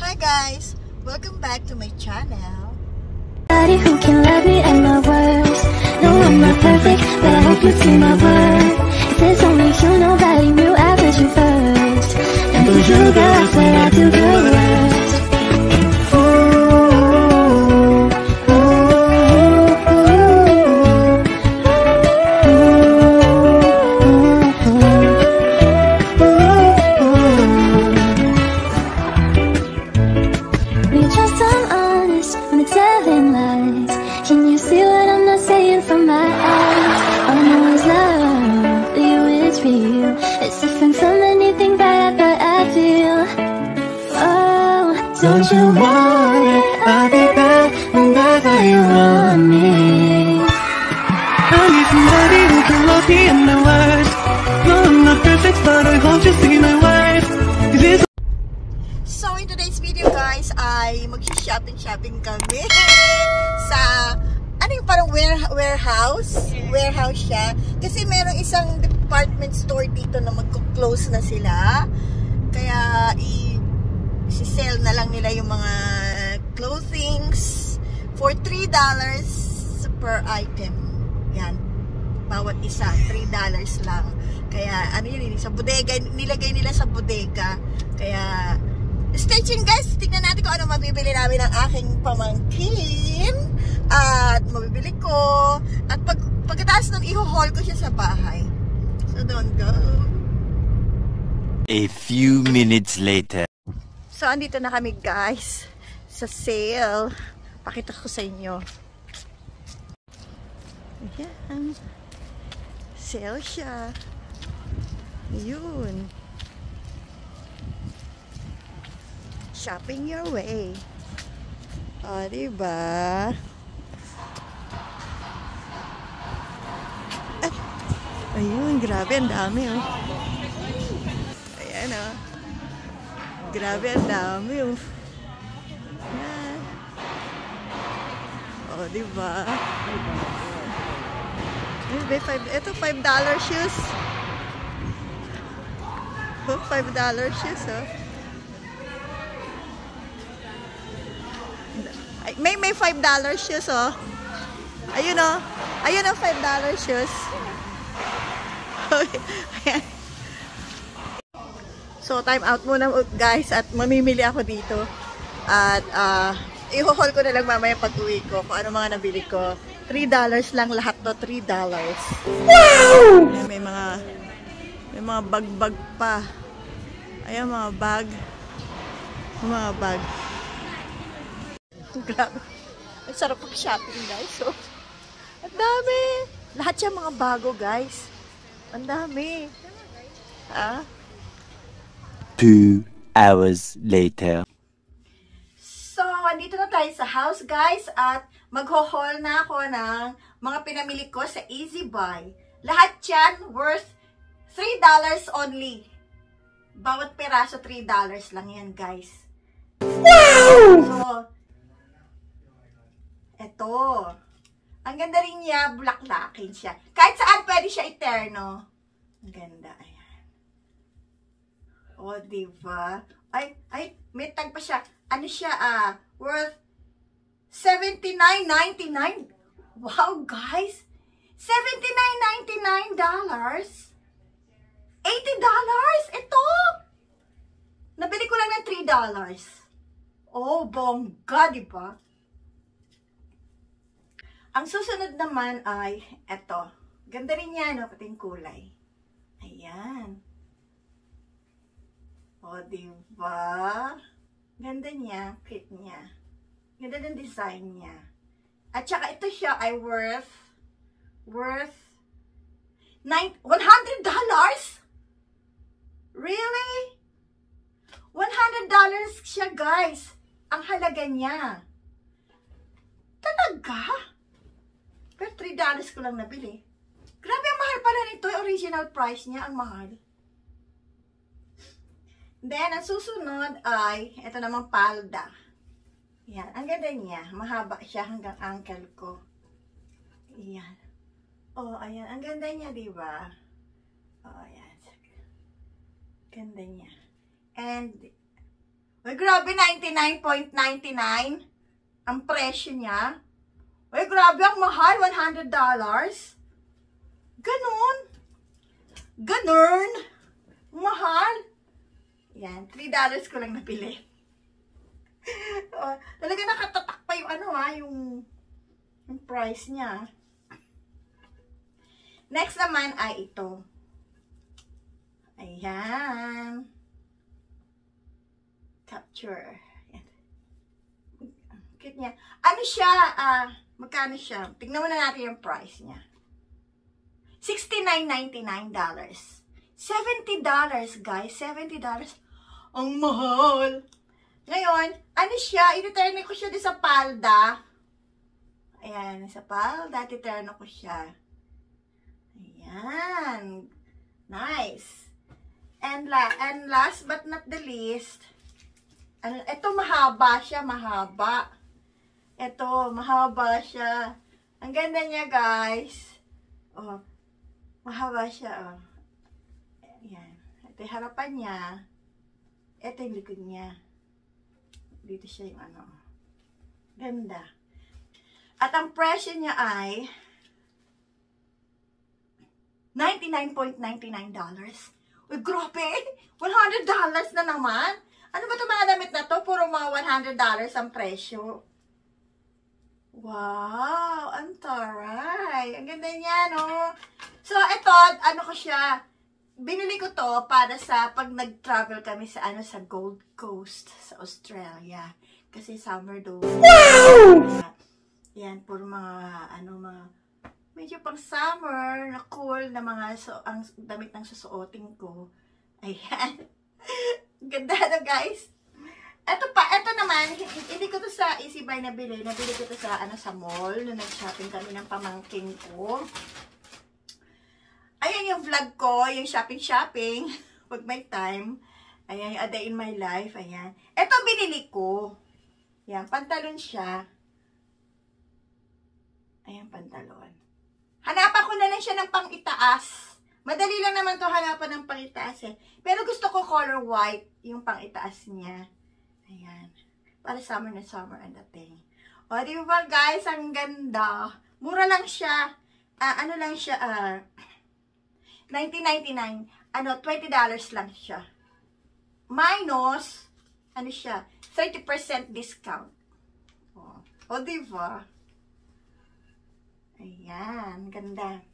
Hi guys! Welcome back to my channel. Who can love me at my worst? No, I'm not perfect, but I hope you see my worth. If there's only you, nobody knew I put you first. And for you, girl, I swear I do the worst. Don't you worry, I'll be back whenever you want me. I need somebody who can love me in the worst. No, I'm not perfect, but I hope you see my worth. So in today's video guys, ay mag-shopping kami sa ano yung parang warehouse. Warehouse siya. Kasi merong isang department store dito na magko-close na sila. Kaya si-sell na lang nila yung mga clothings for $3 per item. Yan. Bawat isa, $3 lang. Kaya, ano yun, sa bodega, nilagay nila sa bodega. Kaya, stay tuned guys. Tignan natin kung ano mabibili namin ng aking pamangkin. At mabibili ko. At pagkatapos nun, i-haul ko siya sa bahay. So, don't go. A few minutes later. So, andito na kami guys sa sale. Pakita ko sa inyo. Ayan. Sale siya. Yun. Shopping your way. O, diba? Ayun, grabe. Ang dami, oh. Ayan, oh. Grabe, ang dami yung... Yan. O, diba? Ito, $5 shoes. Oh, $5 shoes, oh. Ay, may $5 shoes, oh. Ayun, oh. Ayun ang $5 shoes. Ayan. So, time out muna guys at mamimili ako dito. At i-haul ko na lang mamaya pag-uwi ko kung ano mga nabili ko. $3 lang lahat to, $3. Wow! Ayan, may mga bag-bag pa. Ayan, mga bag. Mga bag. Grabe. Ang sarap pag-shopping guys. So, ang dami. Lahat siya mga bago guys. Ang dami. Ha? 2 hours later. So, andito na tayo sa house guys at magho-haul na ako ng mga pinamili ko sa Easy Buy. Lahat yan worth $3 only. Bawat peraso $3 lang yan guys. Wow! So, eto. Ang ganda rin niya, bulaklakin siya. Kahit saan pwede siya iterno. Ang ganda. O, diba? Ay, may tag pa siya. Ano siya, worth $79.99. Wow, guys! $79.99. $80. Ito! Nabili ko lang ng $3. Oh, bongga, diba? Ang susunod naman ay, eto. Ganda rin yan, no? Pati yung kulay. Ayan. O, diba? Ganda niya, cute niya. Ganda ng design niya. At saka ito siya ay worth $100? Really? $100 siya, guys. Ang halaga niya. Talaga? Pero $3 ko lang nabili. Grabe, ang mahal pala nito. Original price niya, ang mahal. Then, ang susunod ay, ito namang palda. Yan, ang ganda niya. Mahaba siya hanggang ankle ko. Yan. Oh, ayan. Ang ganda niya, diba? Oh, ayan. Ganda niya. And, Uy, grabe, $99.99 ang presyo niya. Uy, grabe, ang mahal, $100. Ganun. Ganun. Mahal. Yan, $3 ko lang napili. Talaga nakatatak pa yung ano yung price niya. Next naman ay ito. Ayan. Capture. Ayan. Cute niya. Ano siya? Magkano siya? Tignan muna natin yung price niya. $69.99. $70, guys. $70. Ang mahal. Ngayon, ano siya? I-return ko siya din sa palda. Ayan, sa palda. I-return ko siya. Ayan. Nice. And last but not the least, ito mahaba siya, mahaba. Ito, mahaba siya. Ang ganda niya, guys. Oh, mahaba siya, oh. Ayan. Ito yung harapan niya. Ito yung likod niya. Dito siya yung ano. Ganda. At ang presyo niya ay $99.99. Uy, grabe! $100 na naman! Ano ba ito mga damit na to? Puro mga $100 ang presyo. Wow! Ang taray! Ang ganda niya, no? So, ito, ano ko siya, binili ko to para sa pag nag-travel kami sa sa Gold Coast sa Australia. Kasi summer daw. Wow! Yan, puro mga mga medyo pang summer na cool na mga ang damit ng susuotin ko. Ayan. Ganda na, guys. Ito naman, hindi ko to sa Easy Buy nabili. Nabili ko to sa sa mall nung nag-shopping kami ng pamangking ko. Ayan yung vlog ko, yung shopping. Pag may time. Ayan, yung A Day in My Life. Ayan. Ito binili ko. Ayan, pantalon siya. Ayan, pantalon. Hanapan ko na lang siya ng pang-itaas. Madali lang naman to hanapan ng pang-itaas eh. Pero gusto ko color white, yung pang-itaas niya. Ayan. Para summer na summer and dating. O, di ba guys? Ang ganda. Mura lang siya. Ano lang siya, $19.99. $20 lang siya. Minus, ano siya, 30% discount. O, di ba? Ayan, ganda.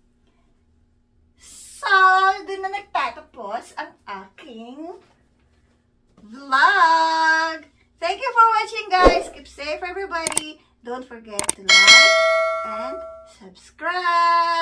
So, doon na nagtatapos ang aking vlog. Thank you for watching, guys. Keep safe, everybody. Don't forget to like and subscribe.